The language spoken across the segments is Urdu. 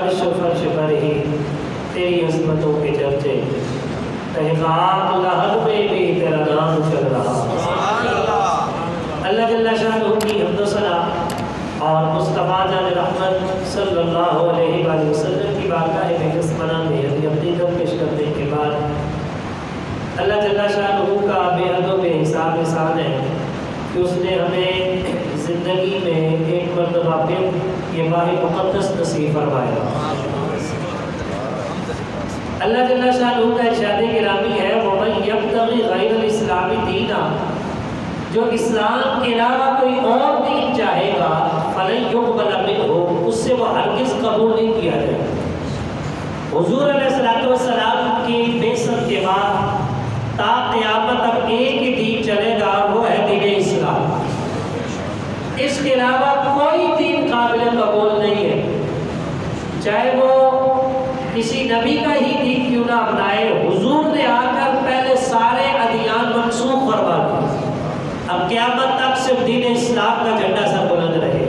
عرش و فرش پر ہی تیری عظمتوں کے چرچے، تحقیقات لحد میں بھی تیرا نام چل رہا۔ اللہ جل شانہ کی حمد و ثنا اور مصطفیٰ جان رحمت صلی اللہ علیہ وآلہ وسلم کی بارگاہ میں قسمانہ میں اپنی دم پیش کرنے کے بعد اللہ جل شانہ کا بے حد و بے حساب احسان ہے کہ اس نے ہمیں زندگی میں ایک مرتبہ پھر یہ ماہ مقدس نصیب فرمایا۔ اللہ جل شانہ کا ارشاد گرامی ہے وَمَن يَبْتَغِ غَيْرَ الْإِسْلَامِ دِينًا، جو اسلام کے علاوہ کوئی اور دین چاہے گا فَلَن يُقْبَلَ مِنْهُ، اس سے وہ ہرگز قبول نہیں کیا جائے۔ حضور علیہ السلام کی بعثت کے بعد تا قیامت تک ایک ہی دین چلے گا، وہ ہے دین اسلام۔ اس کے علاوہ کوئی دین قابل قبول نہیں ہے، چاہے وہ کسی نبی کا ہی دین کیوں نہ اپنائے۔ حضور نے آ کر پہلے سارے ادیان منسوخ فرما دیے، اب قیامت تک صرف دین اسلام کا جھنڈا سر بلند رہے۔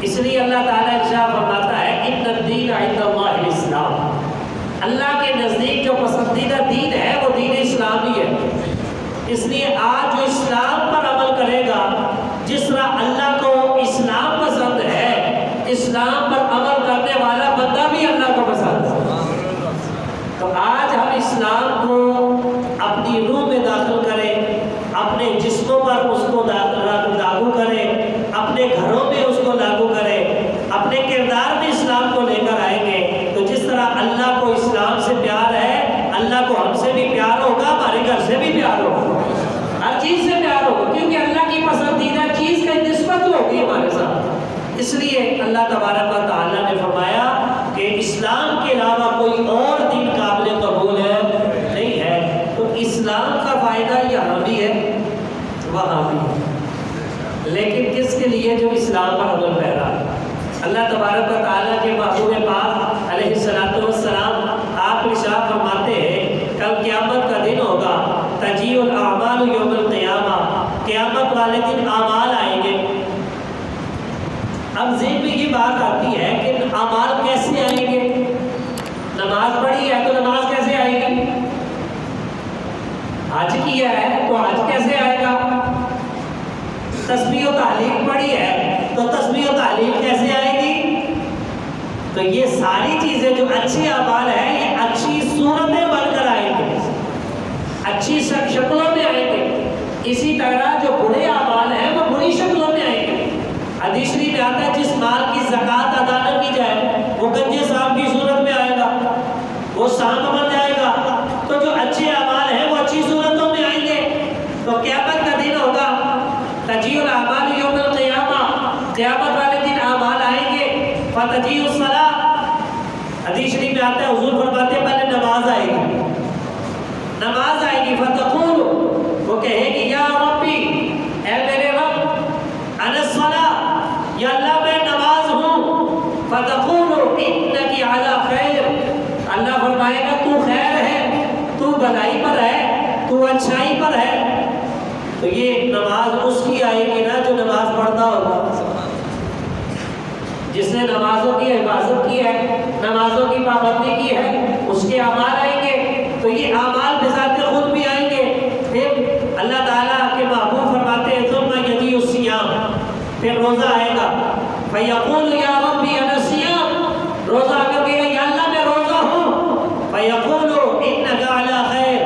اس لیے اللہ تعالیٰ ارشاد فرماتا ہے ان الدین عند اللہ الاسلام، اللہ کے نزدیک جو پسندیدہ دین ہے وہ دین اسلام ہی ہے۔ اس لیے آج جو اسلام پر عمل کرے گا، جس طرح اللہ کو اسلام پسند ہے، اسلام پر عمل کرنے والا بندہ بھی اللہ کو پسند ہے۔ تو آج ہم اسلام کو اپنی روح میں داخل کریں، اپنے جسموں پر اس کو لاگو کریں، اپنے گھروں میں اس کو لاگو کریں، اپنے کردار میں اسلام کو لے کر آئیں گے تو جس طرح اللہ کو اسلام سے پیار ہے، اللہ کو ہم سے بھی پیار ہوگا، ہمارے گھر سے بھی پیار ہوگا، ہر چیز سے پیار ہوگا، کیونکہ اللہ کی پسندیدہ چیز کا نسبت ہوگی ہمارے ساتھ۔ اس لیے اللہ تبارک و تعالیٰ نے فرمایا کہ اسلام کے علاوہ کوئی اور دین قابل قبول ہے نہیں ہے۔ تو اسلام کا فائدہ یہاں بھی ہے وہاں بھی ہے، لیکن کس کے لیے؟ جو اسلام پر عمل پیرا ہے۔ اللہ تبارک و تعالیٰ کے محبوب پاک علیہ السلام آپ ارشاد فرماتے ہیں کل قیامت کا دن ہوگا، تجیء الاعمال یوم القیامہ، قیامت والے دن اعمال آئیں گے۔ اب ذہن میں یہ بات آتی ہے کہ اعمال کیسے آئیں گے؟ نماز پڑھی ہے تو نماز کیسے آئے گی؟ حج کیا ہے تو حج کیسے آئے گا؟ تسبیح و تحلیل پڑھی ہے تو تسبیح و تحلیل کیسے آئے گی؟ تو یہ ساری چیزیں جو اچھے اعمال ہیں یہ اچھی صورتیں بن کر آئیں گے، اچھی شکلوں میں آئیں گے۔ اسی طرح جو برے اعمال ہیں وہ بری شکلوں میں آئیں گے۔ حدیث شریف میں آتا ہے جس مال کی زکوٰۃ ادا نہ کی جائے وہ گنجے صاحب کی صورت میں آئے گا، وہ سانپ بن جائے گا۔ تو جو اچھے اعمال ہیں وہ اچھی صورتوں میں آئیں گے۔ تو قیامت کا دن ہوگا، تجیء الاعمال یوم القیامہ، قیامت والے دن اعمال آئیں گے۔ فتجیء الصلاۃ، حدیث شریف میں آتا ہے حضور فرماتے ہیں پہلے نماز آئے گی، نماز آئے گی۔ فتقول، وہ کہے گی یا ربی، اے میرے رب، انا الصلاۃ، یا اللہ میں نماز ہوں۔ فتقول انک علی خیر، اللہ فرمائے گا تو خیر ہے، تو بھلائی پر ہے، تو اچھائی پر ہے۔ تو یہ نماز اس کی آئے گی نا جو نماز پڑھتا ہوگا، جس نے نمازوں کی حفاظت کی ہے، نمازوں کی پابندی کی ہے، اس کے اعمال آئیں گے۔ تو یہ اعمال بذات خود بھی آئیں گے۔ پھر اللہ تعالیٰ کے محبوب فرماتے ہیں ثم یجیء الصیام، پھر روزہ آئے گا۔ فیقول یا ربی انا الصیام، روزہ کر کے یا اللہ میں روزہ ہوں۔ فیقول انک علی خیر،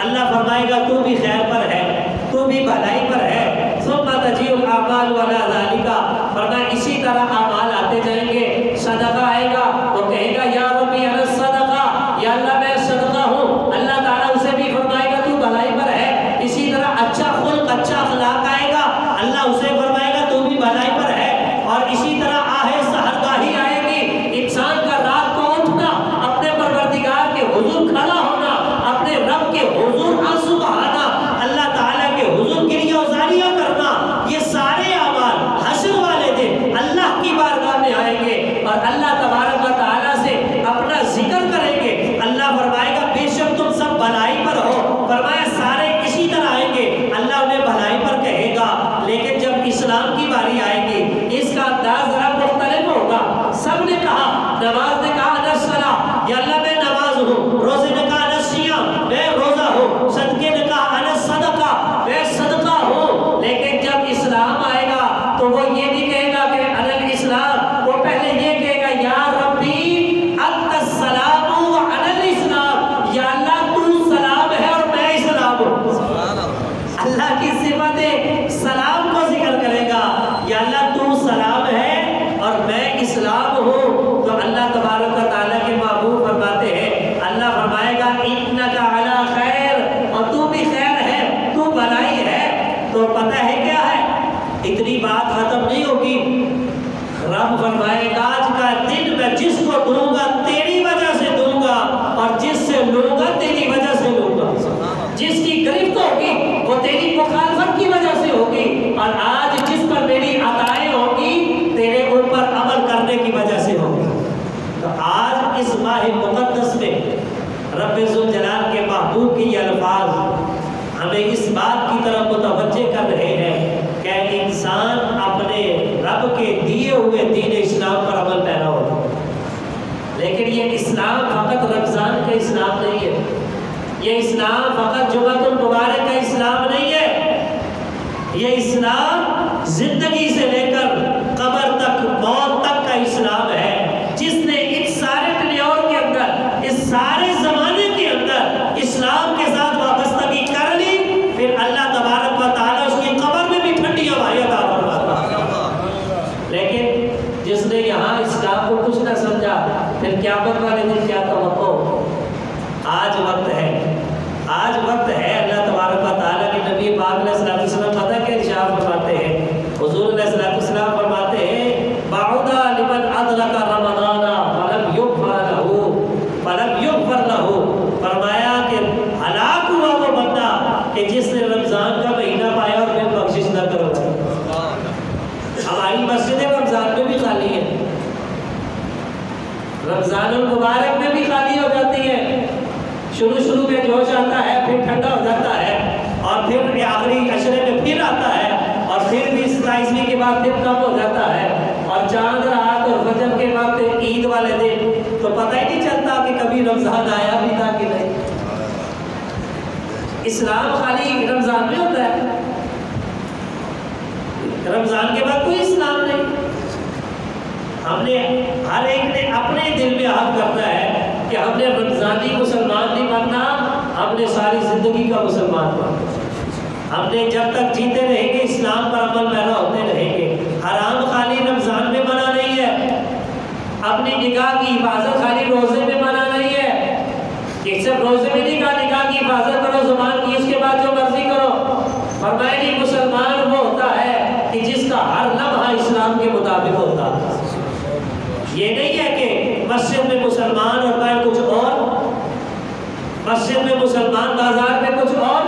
اللہ فرمائے گا تو بھی خیر پر ہے، تو بھی بھلائی پر ہے۔ ثم تجیء الاعمال علی ذلک، فرمایا اسی طرح اعمال آتے جائیں گے۔ صدقہ آئے گا، وہ کہے گا یا ربی انا الصدقہ، یا اللہ میں صدقہ ہوں، اللہ تعالیٰ اسے بھی فرمائے گا تو بھلائی پر ہے۔ اسی طرح اچھا خلق، اچھا اخلاق آئے گا، اللہ اسے فرمائے گا تو بھی بھلائی پر ہے۔ اور اسی طرح آہ سحرگاہی آئے گی، انسان کا رات کو اٹھنا، اپنے پروردگار کے حضور کھڑا ہونا، اپنے رب کے حضور آنسو بہانا، اللہ تعالیٰ کے حضور گریہ وزاریاں کرنا، یہ سارے اعمال حشر والے دن اللہ کی بارگاہ میں آئیں گے اور اللہ تبارک و تعالیٰ سے اپنا ذکر کریں گے۔ اللہ فرمائے گا بے شک تم سب بھلائی پر ہو، فرمایا سارے اسی طرح آئیں گے، اللہ انہیں بھلائی پر کہے گا۔ لیکن جب اسلام کی باری آئے گی اس کا انداز ذرا مختلف ہوگا۔ سب نے کہا اسلام ہو تو اللہ تبارک و تعالیٰ کے محبوب فرماتے ہیں، اللہ فرمائے گا انک علی خیر، اور تو بھی خیر ہے، تو بھلائی ہے۔ تو پتہ ہے کیا ہے، اتنی بات ختم نہیں ہوگی، رب فرمائے گا آج کا دن میں جس کو دوں گا تیری وجہ سے دوں گا، اور جس سے لوں گا تیری وجہ سے لوں گا۔ جس کی گرفت ہوگی وہ تیری مخالفت کی وجہ سے ہوگی، اور آج جس پر میری عطائیں ہوگی تیرے اوپر عمل کرنے کی وجہ سے ہوگی۔ تو آج اس ماہ مقدس میں رب ذوالجلال کے محبوب کی یہ الفاظ ہمیں اس بات کی طرف متوجہ کر رہے ہیں کہ انسان اپنے رب کے دیے ہوئے دین اسلام پر عمل پیرا ہو۔ لیکن یہ اسلام فقط رمضان کا اسلام نہیں ہے، یہ اسلام فقط جمعۃ المبارک کا اسلام نہیں ہے، یہ اسلام زندگی سے لے کر قبر تک، موت تک کا اسلام ہے۔ جس نے اس سارے ٹنیور کے اندر، اس سارے زمانے کے اندر اسلام کے ساتھ وابستگی کر لی، پھر اللہ تبارک و تعالیٰ اس کی قبر میں بھی ٹھنڈی ہوائیں عطا فرماتا۔ لیکن جس نے یہاں اسلام کو کچھ نہ سمجھا، پھر قیامت والے دن کیا توقع؟ آج وقت ہے، آج وقت ہے۔ اللہ تبارک و تعالیٰ کے نبی پاک علیہ الصلوۃ والسلام پتہ کیا ارشاد فرماتے ہیں؟ حضور علیہ الصلوۃ والسلام فرماتے ہیں بعدا لمن ادرک رمضان فلم یغفر لہ، فرمایا کہ ہلاک ہوا وہ بندہ کہ جس نے رمضان کا مہینہ پایا اور پھر بخشش نہ کرو۔ ہماری مسجدیں رمضان میں بھی خالی ہیں، رمضان المبارک میں بھی خالی ہو جاتی ہے، شروع میں جوش آتا ہے، پھر ٹھنڈا ہو جاتا ہے، اور پھر آخری عشرے میں پھر آتا ہے، اور پھر بھی 27ویں کے بعد پھر کم ہو جاتا ہے، اور چاند رات اور فجر کے بعد پھر عید والے دن تو پتہ ہی نہیں چلتا کہ کبھی رمضان آیا بھی تھا کہ نہیں۔ اسلام خالی رمضان میں ہوتا ہے، رمضان کے بعد کوئی اسلام نہیں۔ ہم نے ہر ایک نے اپنے دل میں عہد کرنا ہے کہ ہم نے رمضانی مسلمان نہیں بننا، ہم نے ساری زندگی کا مسلمان بننا۔ ہم نے جب تک جیتے رہیں گے اسلام پر عمل پیرا ہوتے رہیں گے۔ حرام خالی رمضان میں منع نہیں ہے، اپنی نگاہ کی حفاظت خالی روزے میں منع نہیں ہے کہ صرف روزے میں نہیں کہا نگاہ کی حفاظت کرو زبان کی، اس کے بعد جو مرضی کرو۔ فرمایا نہیں، مسلمان وہ ہوتا ہے کہ جس کا ہر لمحہ اسلام کے مطابق ہوتا ہے۔ یہ نہیں ہے کہ مسجد میں مسلمان اور باہر کچھ اور، مسجد میں مسلمان بازار میں کچھ اور،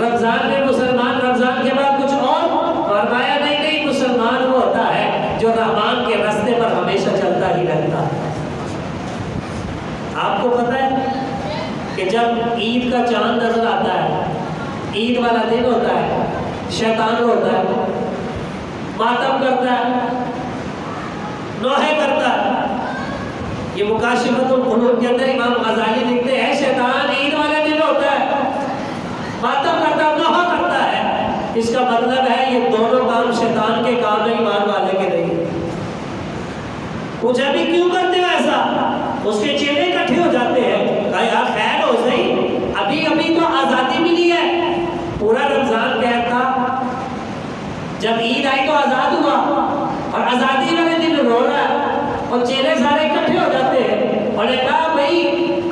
رمضان میں مسلمان رمضان کے بعد کچھ اور۔ فرمایا نہیں، مسلمان وہ ہوتا ہے جو رحمان کے راستے پر ہمیشہ چلتا ہی رہتا ہے۔ آپ کو پتہ ہے کہ جب عید کا چاند نظر آتا ہے، عید والا دن ہوتا ہے، شیطان ہوتا ہے، ماتم کرتا ہے، نوحے کرتا ہے۔ یہ مکاشفۃ القلوب کے اندر امام غزالی لکھتے ہیں شیطان عید والے دن ہوتا ہے، ماتم کرتا ہے، نوحہ کرتا ہے۔ اس کا مطلب ہے یہ دونوں کام شیطان کے کام ہیں، ایمان والے کے نہیں۔ پوچھا بھی کیوں کرتے ہو ایسا؟ اس کے چیلے اکٹھے ہو جاتے ہیں، کہا یار خیر ہو صحیح، ابھی تو آزادی ملی ہے، پورا رمضان قید تھا، جب عید آئی تو آزاد ہوا، اور آزادی والے دن رو رہا ہے، اور چیلے سارے اکٹھے ہو جاتے ہیں، اور نے کہا بھائی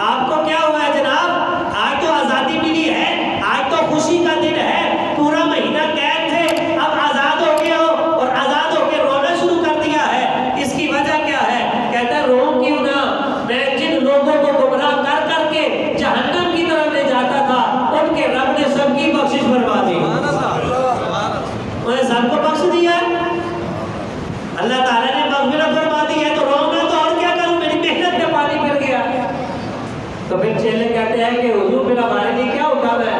آپ کو کیا ہوا ہے جناب، آج تو آزادی ملی ہے، آج تو خوشی کا دن ہے، پورا مہینہ قید تھے، اب آزاد ہو گئے ہو اور آزاد ہو کے رونا شروع کر دیا ہے، اس کی وجہ کیا ہے؟ کہتا ہے رو کیوں نہ، میں جن لوگوں کو گمراہ کر کر کے جہنم کی طرف لے جاتا تھا ان کے رب نے سب کی بخشش فرما دی، انہیں سب کو بخش دیا، اللہ تعالیٰ نے مغفرت فرما دی ہے، تو رونا تو اور کیا کروں، میری محنت میں پانی گر گیا۔ تو پھر چیلے کہتے ہیں کہ حضور پھر ہمارے لیے کیا حکم ہے؟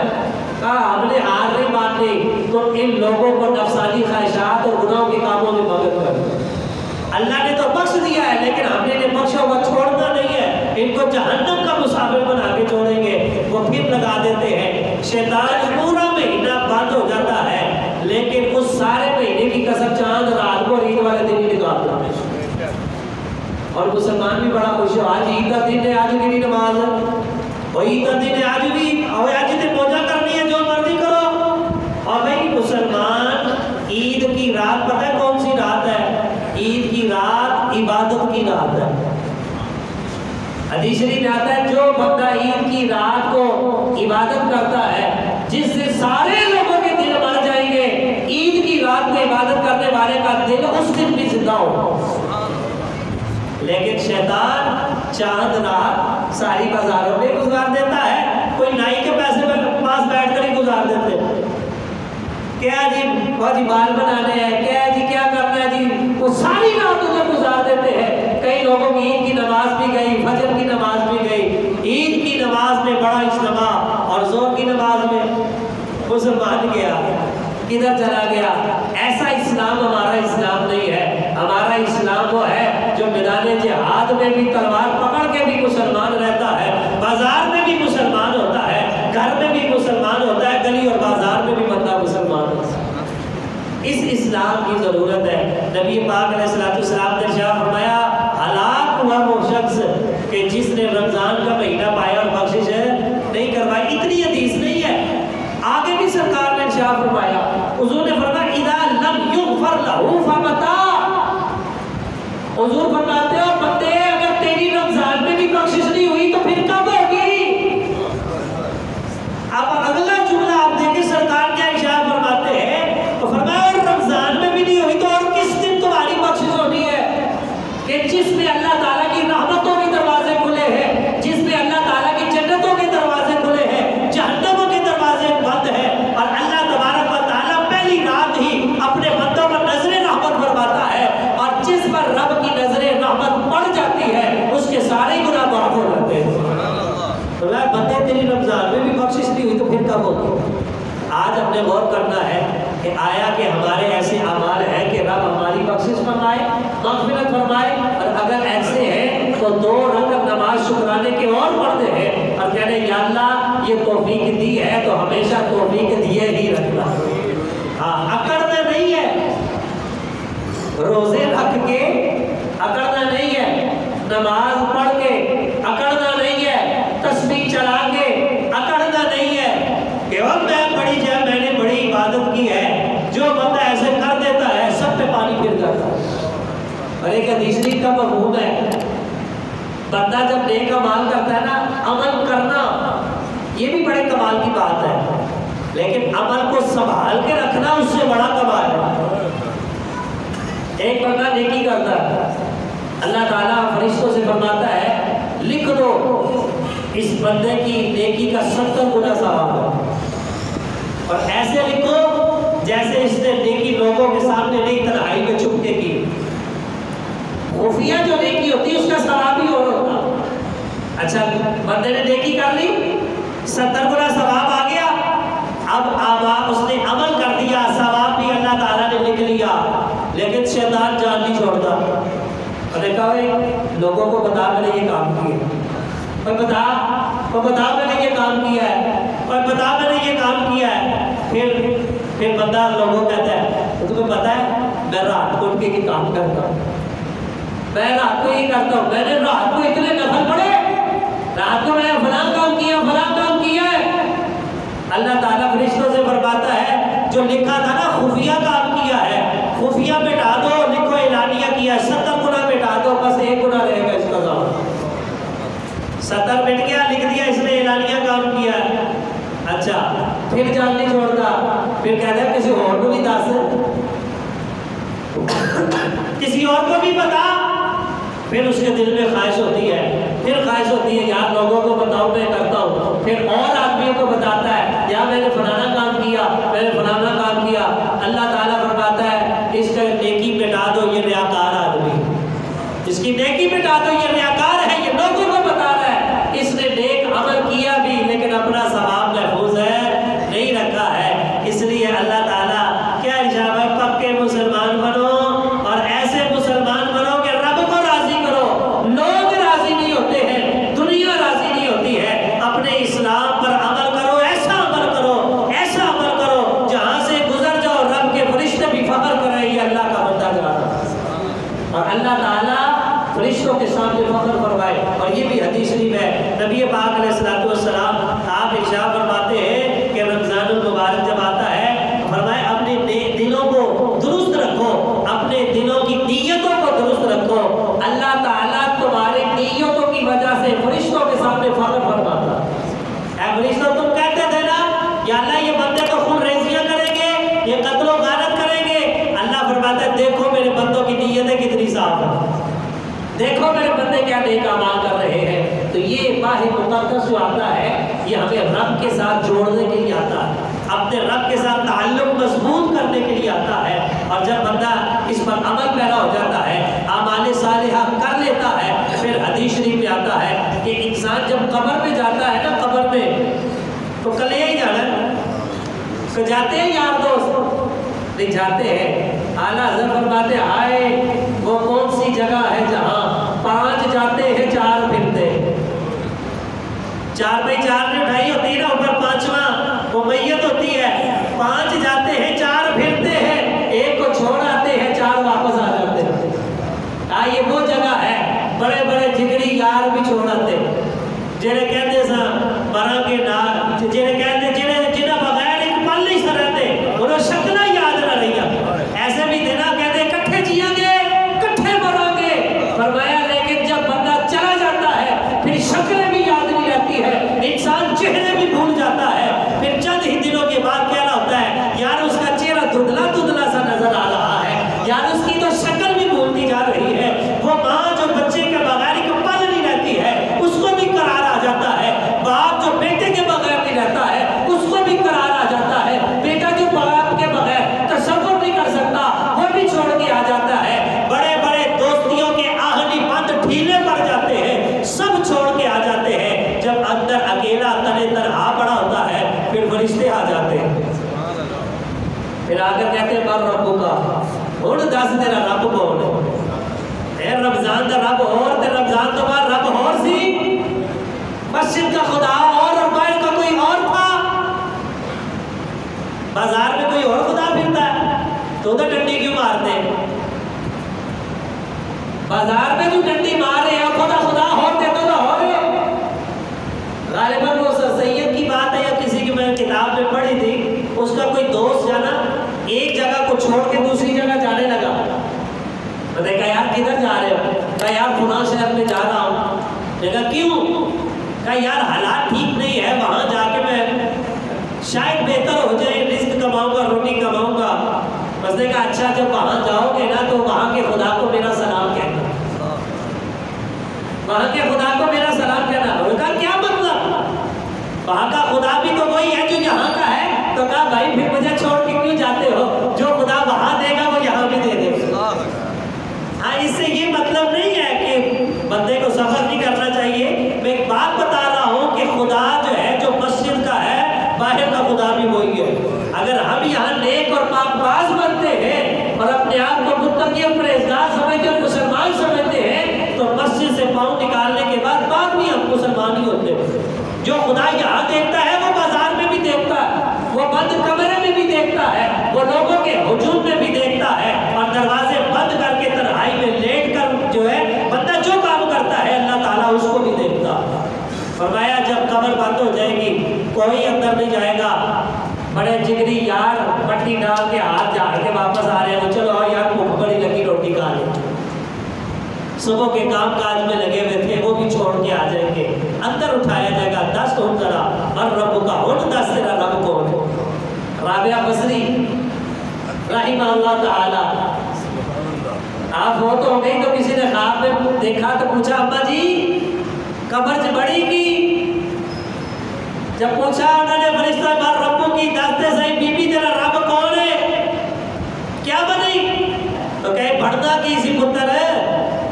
کہا ہم نے ہار نہیں ماننی، تو ان لوگوں کو نفسانی خواہشات اور گناہوں کے کاموں میں مدد کرو۔ اللہ نے تو بخش دیا ہے، لیکن ہم نے بخشا ہوا چھوڑنا نہیں ہے، ان کو جہنم کا مسافر بنا کے چھوڑیں گے۔ وہ پھر لگا دیتے ہیں، شیطان پورا مہینہ بند ہو جاتا ہے، لیکن اس سارے مہینے کی قسم چاند رات کو عید والے دن ہی نکالتا ہے، اور مسلمان بھی بڑا خوش ہو، آج عید کا دن ہے، آج میری نماز ہے، اور عید کا دن ہے، آج بھی اور آج تے موجہ کرنی ہے، جو مرضی کرو۔ اور بھائی مسلمان عید کی رات پتہ ہے کون سی رات ہے؟ عید کی رات عبادت کی رات ہے. حدیث شریف میں آتا ہے جو بندہ عید کی رات کو عبادت کرتا ہے جس سے سارے لوگوں کے دل مر جائیں گے، عید کی رات کو عبادت کرنے والے کا دل اس دن بھی زندہ ہوگا. لیکن شیطان چاند رات ساری بازاروں میں گزار دیتا ہے. کوئی نائی کے پیسے پر پاس بیٹھ کر ہی گزار دیتے ہیں. کیا جی بہت بال بنانے ہیں، کیا جی کیا کرنا ہے جی، وہ ساری رات ادھر گزار دیتے ہیں. کئی لوگوں کی عید کی نماز بھی گئی، فجر کی نماز بھی گئی. عید کی نماز میں بڑا اجتماع اور ظہر کی نماز میں مسلمان گیا، کدھر چلا گیا. ایسا اسلام ہمارا اسلام نہیں ہے. ہمارا اسلام وہ ہے جو میدان جہاد میں بھی تلوار پکڑ کے بھی مسلمان رہتا ہے، بازار میں بھی مسلمان ہوتا ہے، گھر میں بھی مسلمان ہوتا ہے، گلی اور بازار میں بھی بندہ مسلمان ہوتا ہے. اس اسلام کی ضرورت ہے. نبی پاک علیہ السلام نے ارشاد فرمایا ہلاک ہوا وہ شخص کہ جس نے رمضان کا مہینہ پایا اور بخشش نہیں کروائی. اتنی حدیث نہیں ہے، آگے بھی سرکار نے ارشاد فرمایا. حضور نے فرمایا اذا لم یغفر له فمتى. حضور فرماتے ہو بندے اگر تیری رمضان میں بھی بخشش نہیں ہوئی تو پھر کب ہوگی؟ اب اگلا جملہ آپ دیکھیں سرکار کیا ارشاد فرماتے ہیں، تو فرمایا رمضان میں بھی نہیں ہوئی تو اور کس دن تمہاری بخشش ہونی ہے؟ کہ جس میں اللہ تعالیٰ کی رحمتوں کے دروازے کھلے ہیں، جس میں اللہ تعالیٰ کی جنتوں کے دروازے کھلے ہیں، جہنموں کے دروازے بند ہیں، اور اللہ تبارک و تعالیٰ پہلی رات ہی اپنے بندوں پر نظر رحمت فرماتا ہے، اور جس پر رب کی نظر رحمت پڑ جاتی ہے اس کے سارے گناہ معاف ہو جاتے ہیں. بندے تیری رمضان میں بھی بخشش نہیں ہوئی تو پھر کب ہوگی؟ آج ہم نے غور کرنا ہے کہ آیا کہ ہمارے ایسے اعمال ہیں کہ رب ہماری بخشش فرمائے، مغفرت فرمائے، اور اگر ایسے ہیں تو 2 رکعت نماز شکرانے کے اور پڑھتے ہیں اور کہتے ہیں یا اللہ یہ توفیق دی ہے تو ہمیشہ توفیق دیے ہی رکھنا. ہاں اکڑنا نہیں ہے، روزے رکھ کے اکڑنا نہیں ہے، نماز پڑھ کے اکڑنا نہیں ہے، تسبیح چلا کے اکڑنا نہیں ہے کہ وہ میں نے بڑی عبادت کی ہے. جو بندہ ایسے کر دیتا ہے سب پہ پانی پھر جاتا ہے. اور ایک حدیث کا مفہوم ہے بندہ جب نیک اعمال کرتا ہے نا، عمل کرنا یہ بھی بڑے کمال کی بات ہے، لیکن عمل کو سنبھال کے رکھنا اس سے بڑا کمال ہے. ایک بندہ نیکی کرتا ہے، اللہ تعالیٰ فرشتوں سے فرماتا ہے لکھ دو اس بندے کی نیکی کا 70 گنا ثواب ہے، اور ایسے لکھو جیسے اس نے نیکی لوگوں کے سامنے نہیں تنہائی میں چھپ کے کی. خفیہ جو نیکی ہوتی ہے اس کا ثواب ہی اور ہوتا. اچھا بندے نے نیکی کر لی، 70 گنا ثواب آ گیا. اب اس نے عمل کر دیا، ثواب بھی اللہ تعالیٰ نے لکھ لیا، لیکن شیطان جان نہیں چھوڑتا. اور نے کہا لوگوں کو بتا میں نے یہ کام کیا، اور بتا میں نے یہ کام کیا ہے، اور بتا میں نے یہ کام کیا ہے. پھر بندہ لوگوں کہتا ہے تمہیں پتا ہے میں رات کو اٹھ کے یہ کام کرتا ہوں، میں رات کو یہ کرتا ہوں، میں نے رات کو اتنے نفل پڑھے، رات کو میں نے فلاں کام کیا ہے. اللہ تعالیٰ فرشتوں سے فرماتا ہے جو لکھا تھا نا خفیہ کام کیا ہے، خفیہ مٹا دو، لکھو اعلانیہ کیا ہے، 70 گنا مٹا دو، بس 1 گنا رہے گا اس کا ثواب. 70 مٹ گیا، لکھ دیا اس نے اعلانیہ کام کیا ہے. اچھا پھر جان نہیں چھوڑتا، پھر کہتا ہے کسی اور کو بھی دس، کسی اور کو بھی بتا. پھر اس کے دل میں خواہش ہوتی ہے، یار لوگوں کو بتاؤں میں کرتا ہوں. پھر اور آدمیوں کو بتاتا ہے یا میں نے فلانا کام کیا، میں نے فلانا کام کیا. اللہ تعالیٰ فرماتا ہے اس کا نیکی مٹا دو، یہ ریاکار آدمی، اس کی نیکی مٹا دو، یہ ریاکار ہے، یہ لوگوں کو بتا رہا ہے اس نے نیک عمل کیا بھی لیکن اپنا ثواب محفوظ ہے نہیں رکھا ہے. اس لیے اللہ تعالیٰ کیا ارشاد ہے پکے مسلمان بنو اور ایسے مسلمان بنو کہ رب کو راضی کرو. لوگ راضی نہیں ہوتے ہیں، دنیا راضی نہیں ہوتی ہے. اپنے اسلام پر عمل کرو، ایسا عمل کرو جہاں سے گزر جاؤ رب کے فرشتے بھی فخر کریں یہ اللہ کا بندہ جا رہا ہے، اور اللہ تعالیٰ فرشتوں کے سامنے فخر فرمائے. اور یہ بھی حدیث شریف ہے، نبی پاک علیہ السلام آپ ارشاد فرماتے ہیں کہ رمضان المبارک جب آتا ہے فرمائے اپنے دلوں کو درست رکھو، اپنے دلوں کی نیتوں کو درست رکھو. اللہ تعالیٰ تمہاری نیتوں کی وجہ سے فرشتوں کے سامنے فخر فرماتا ہے۔ اے فرشتوں تم کہتے تھے نا یا اللہ یہ بندے کو خون ریزیاں کریں گے، یہ قتل و غارت کریں گے، اللہ فرماتا ہے دیکھو میرے بندوں کی نیتیں کتنی صاف ہیں، دیکھو میرے بندے کیا نیک اعمال کر رہے ہیں۔ تو یہ ماہ مقدس جو آتا ہے یہ ہمیں رب کے ساتھ جوڑنے کے لیے آتا ہے، اپنے رب کے ساتھ تعلق مضبوط کرنے کے لیے آتا ہے۔ اور جب بندہ اس پر عمل پیرا ہو جاتا ہے، اعمال صالحہ کر لیتا ہے، پھر حدیث شریف میں آتا ہے کہ انسان جب قبر میں جاتا ہے نا، قبر میں تو کلے ہی جانا تو جاتے ہیں یار دوست نہیں جاتے ہیں۔ اعلیٰ حضرت فرماتے ہیں ہائے وہ کون سی جگہ ہے جہاں 5 جاتے ہیں 4 پھرتے ہیں، 4 بائی 4 نے اٹھائی ہوتی ہے نا، اوپر 5واں وہ میت ہوتی ہے، 5 جاتے ہیں 4 پھرتے ہیں، ایک کو چھوڑ آتے ہیں 4 واپس آ جاتے ہیں۔ یہ وہ جگہ ہے بڑے بڑے جگری یار بھی چھوڑ آتے جنہیں کہتے سا مرا کے نار، جنہیں کہتے جنہیں بغیر ایک پل نہیں سا رہتے، انہوں شکلہ یاد نہ رہی۔ ایسے بھی تھے نا کہتے کٹھے جیاں گے کٹھے مروں گے، فرمایا لیکن جب بندہ چلا جاتا ہے پھر شکلیں بھی یاد نہیں رہتی ہے، انسان چہرے بھی بھول جاتا ہے، پھر چند ہی دنوں کے بعد کہنا ہوتا ہے یار اس کا چہرہ دھندلا دھندلا سا نظر آ رہا ہے، یار اس کی تو شکل بھی بھولتی جا رہی ہے۔ وہ ماں جو بچے کے بغیر ایک پل نہیں رہتی ہے اس کو بھی قرار آ جاتا ہے، باپ جو بیٹے کے بغیر نہیں رہتا ہے اس کو بھی قرار آ جاتا ہے، بیٹا جو باپ کے بغیر تصور نہیں کر سکتا وہ بھی چھوڑ کے آ جاتا ہے، بڑے بڑے دوستیوں کے آہنی بند ڈھیلے پڑ جاتے ہیں، سب چھوڑ کے آ جاتے ہیں۔ جب اندر اکیلا تنے تنہا پڑا ہوتا ہے پھر فرشتے آ جاتے ہیں، پھر آ کر کہتے ہیں مر ربو کا ہن دس تیرا رب کون ہے، اے رمضان دا رب اور تے رمضان تو بعد رب اور سی، مسجد کا خدا اور باہر کا کوئی اور تھا، بازار میں کوئی اور خدا پھرتا ہے تو ادھر ڈنڈی کیوں مارتے ہیں، بازار میں جو ڈنڈی مار رہے ہیں خدا خدا ہوتے تو نہ ہو رہے۔ غالباً وہ سید کی بات ہے یا کسی کی میں کتاب میں پڑھی تھی، اس کا کوئی دوست جانا ایک جگہ کو چھوڑ کے دوسری جگہ جانے لگا، میں نے کہا یار کدھر جا رہے ہو، کہا یار فلاں شہر میں جا رہا ہوں، میں نے کہا کیوں، کہا یار حالات ٹھیک نہیں ہے، وہاں جا کے میں شاید بہتر ہو جائے، رزق کماؤں گا روٹی کماؤں گا۔ بس نے کہا اچھا جب وہاں جاؤ گے نا تو وہاں کے خدا کو میرا سلام کہنا، وہاں کے خدا کو میرا سلام کہنا۔ انہوں نے کہا کیا مطلب، وہاں کا خدا بھی تو وہی ہے جو یہاں کا ہے، تو کہا بھائی پھر مجھے چھوڑ کے کیوں جاتے ہو، جو خدا وہاں دے گا وہ یہاں بھی دے دے گا۔ ہاں اس سے یہ مطلب نہیں ہے کہ بندے کو سفر نہیں کرنا چاہیے، میں ایک بات بتا رہا ہوں کہ خدا جو ہے جو مسجد کا ہے باہر کا خدا بھی وہی ہے۔ اگر ہم یہاں نیک اور پاک باز بنتے ہیں اور اپنے آپ کو متقی اور پرہیزگار سمجھتے اور مسلمان سمجھتے ہیں تو مسجد سے پاؤں نکالنے کے بعد بھی ہم مسلمان ہی ہوتے ہیں۔ جو خدا یہاں دیکھتا ہے وہ بازار میں بھی دیکھتا ہے، وہ بند کمرے میں بھی دیکھتا ہے، وہ لوگوں کے ہجوم میں بھی دیکھتا ہے، اور دروازے بند کر کے تنہائی میں لیٹ کر جو ہے بندہ جو کام کرتا ہے اللہ تعالیٰ اس کو بھی دیکھتا ہے۔ فرمایا جب قبر بند ہو جائے گی کوئی اندر نہیں جائے گا، بڑے جگری یار پٹی ڈال کے ہاتھ جھاڑ کے واپس آ رہے ہیں، چلو یار بھوک بڑی لگی روٹی کھا لیں، صبح کے کام کاج میں لگے ہوئے تھے وہ بھی چھوڑ کے آ جائیں گے، اندر اٹھایا جائے گا، دس ہن ذرا اور رب کا ہن دس تیرا رب کون ہے۔ رابعہ بصری رحمہ اللہ تعالی آپ فوت ہو گئی تو کسی نے خواب میں دیکھا تو پوچھا ابا جی قبر بڑی کی، جب پوچھا انہوں نے فرشتہ بار ربوں کی دستے صحیح بی بی تیرا رب کون ہے، کیا بنی، تو کہے بڑھنا کی سی پتر ہے،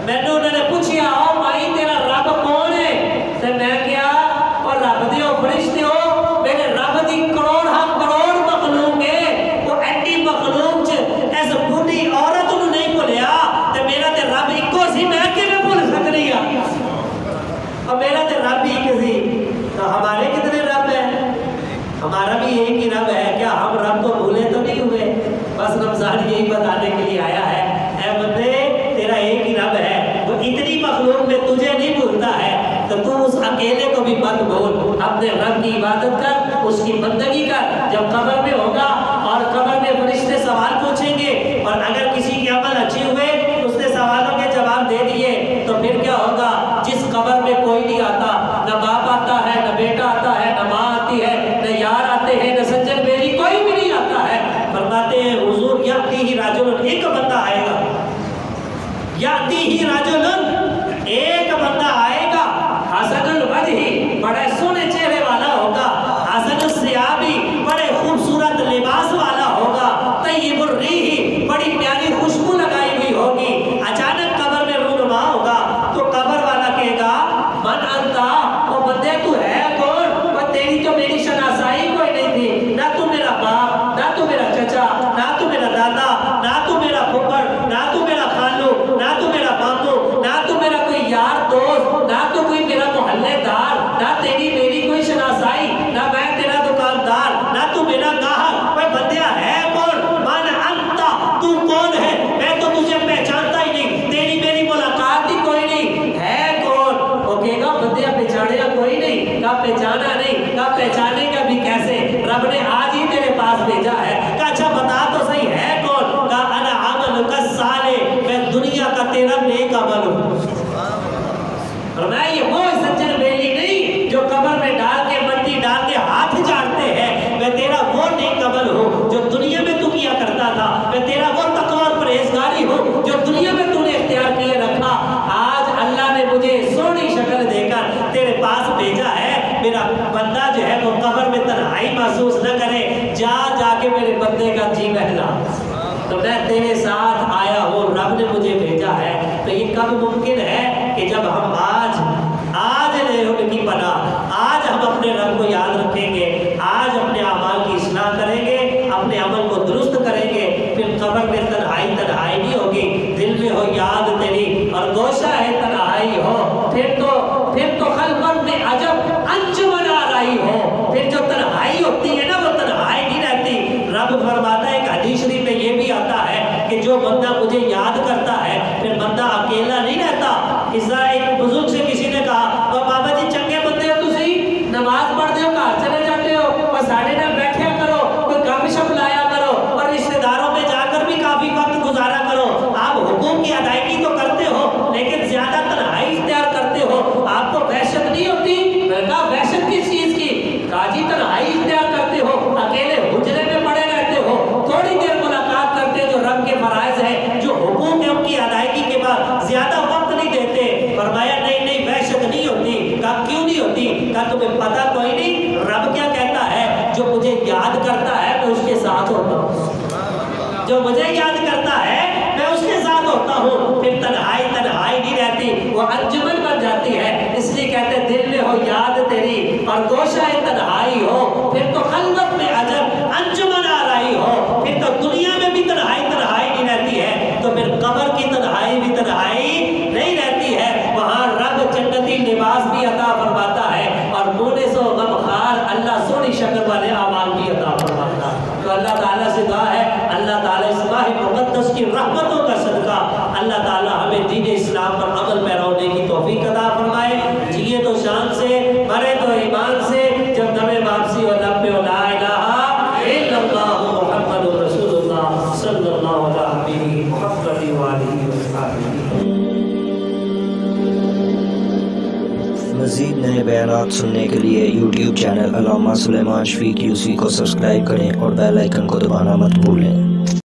میں نے انہوں نے پوچھیا او مائی تیرا رب کون ہے، تو میں کیا اور رب دیو فرشتے ہو، میرے رب دی کروڑ ہم کروڑ مخلوق ہے، وہ ایڈی مخلوق چ ایس بوڑھی عورت انہوں نہیں بھولیا، تو میرا تے رب ایکو سی میں کہ میں بھول سکتی ہوں، اور میرا تے رب ہی کسی، تو ہمارے کتنے رب ہیں، ہمارا بھی ایک ہی رب ہے، کیا ہم رب کو بھولے تو نہیں ہوئے، بس رمضان یہی بتانے کے لیے آیا ہے، اے بندے تیرا ایک ہی رب ہے، وہ اتنی مخلوق میں تجھے نہیں بھولتا ہے، تو تو اس اکیلے کو بھی مت بھول، اپنے رب کی عبادت کر، اس کی بندگی کر، جب قبر میں ہوگا اور قبر میں فرشتے سوال پوچھیں گے، اور اگر کسی کے عمل اچھے ہوئے اس نے سوالوں کے جواب دے دیے قبر میں کوئی نہیں آتا، نہ باپ آتا ہے، نہ بیٹا آتا ہے، نہ ماں آتی ہے، نہ یار آتے ہیں، نہ سجن بیری، کوئی بھی نہیں آتا ہے۔ فرماتے ہیں حضور یأتیہ رجل، ایک بندہ آئے گا، یأتیہ رجل، ایک بندہ آئے گا، حسن الوجہ، بڑے سونے چہرے والا ہوگا، حسن الثیاب، بڑے خوبصورت لباس والا ہوگا، طیب الریح، بڑی پیاری خوشبو لگائی ہوئی ہوگی۔ اچانک قبر میں رونما ہوگا تو قبر والا کہے گا من انتا، وہ بندے تو ہے کون؟ وہ تیری تو میری شناسائی کوئی نہیں تھی، نہ تو میرا باپ، نہ تو میرا چچا، نہ تو میرا دادا، نہ تو میرا پھپھڑ، نہ تو میرا خالو، نہ تو میرا مامو، نہ تو میرا کوئی یار دوست، نہ تو کوئی میرا محلے دار، نہ تیری میری کوئی شناسائی، نہ میں تیرا دکاندار، نہ تو میرا گاہک، وہ بندیا ہے کون؟ من انتا، تو کون ہے؟ میں تو تجھے پہچانتا ہی نہیں، تیری میری ملاقات ہی کوئی نہیں، ہے کون؟ وہ کہے گا بندیا پہچانیا کوئی نہیں، کہا پہچانا نہیں، کہا پہچانے کا بھی کیسے، رب نے آج ہی تیرے پاس بھیجا ہے، کہا اچھا بتا تو صحیح ہے کون؟ کہا انا عملک الصالح، میں دنیا کا تیرا نیک عمل ہوں۔ فرمایا یہ وہ سجن بیلی نہیں جو قبر میں ڈال کے مٹی ڈال کے ہاتھ جاڑتے ہیں، میں تیرا وہ نیک عمل ہوں جو دنیا میں تو کیا کرتا تھا، میں تیرا وہ تقوی اور پرہیزگاری ہوں جو دنیا میں تو نے اختیار کیے رکھا۔ آج اللہ نے مجھے سونی شکل دے کر تیرے پاس بھیجا ہے، میرا بندہ جو ہے وہ قبر میں تنہائی محسوس نہ کرے، جا جا کے میرے بندے کا جی بہلا، تو میں تیرے ساتھ آیا ہوں، رب نے مجھے بھیجا ہے۔ تو یہ کب ممکن ہے کہ جب ہم آج لے ان کی پناہ، آج ہم اپنے رب کو یاد رکھیں گے، آج اپنے اعمال کی اصلاح کریں گے، اپنے عمل کو درست کریں گے، پھر قبر میں تنہائی نہیں ہوگی، دل میں ہو یاد تیری اور گوشہ ہے تنہائی ہو، پھر تو خلوت میں عجب انجمن آ رہی ہو، پھر جو تنہائی ہوتی ہے نا وہ تنہائی نہیں رہتی۔ رب فرماتا ہے کہ حدیث شریف میں یہ بھی آتا ہے کہ جو بندہ مجھے یاد کرتا ہے پھر بندہ اکیلا نہیں رہتا۔ اس طرح ایک بزرگ سے کسی نے کہا بابا جی چنگے بندے ہو تسی، نماز پڑھتے ہو، گھر چلے جاتے ہو، اور ساڑھے نہ بیٹھیا کرو، کوئی گپ شپ لایا کرو، اور رشتہ داروں میں جا کر بھی کافی وقت گزارا کرو، آپ حقوق کی ادائیگی تو کرتے ہو لیکن زیادہ تنہائی اختیار کرتے ہو، آپ کو وحشت نہیں ہوتی؟ میں کہا وحشت کس چیز کی؟ کہا جی تنہائی اختیار کرتے ہو، اکیلے حجرے میں پڑے رہتے ہو، تھوڑی دیر ملاقات کرتے جو رب کے فرائض ہیں، جو حقوق ہیں ان کی ادائیگی کے بعد زیادہ وقت نہیں دیتے۔ فرمایا نہیں وحشت نہیں ہوتی۔ کہا کیوں نہیں ہوتی؟ کہا تمہیں پتہ کوئی نہیں رب کیا کہتا ہے، جو مجھے یاد کرتا ہے میں اس کے ساتھ ہوتا ہوں، جو مجھے یاد کرتا ہے میں اس کے ساتھ ہوتا ہوں، پھر تنہائی نہیں رہتی، وہ انجمن بن جاتی ہے۔ اس لیے کہتے ہیں دل میں ہو یاد تیری اور گوشہ تنہائی ہو، پھر تو خلوت میں عجب انجمن آ رہی ہو، پھر تو دنیا میں بھی تنہائی نہیں رہتی ہے، تو پھر قبر کی تنہائی بھی تنہائی نہیں رہتی ہے۔ وہاں رب جنتی لباس بھی عطا فرماتا ہے اور مونس و غمخار اللہ سونی شکل والے اعمال بھی عطا فرماتا ہے۔ تو اللہ تعالیٰ سے دعا ہے اللہ تعالیٰ اس ماہ مقدس کی رحمتوں کا صدقہ اللہ تعالیٰ ہمیں دین اسلام پر عمل پیرا ہونے کی توفیق عطا فرمائے، جیے تو شان سے، مرے تو ایمان سے، جب دم واپسی اور لب پہ لا الہ الا اللہ محمد رسول اللہ صلی اللہ علیہ محمد وآلہ وصحبہ۔ مزید نئے بیانات سننے کے لیے یوٹیوب چینل علامہ سلیمان شفیق یوسی کو سبسکرائب کریں اور بیل آئیکن کو دبانا مت بھولیں۔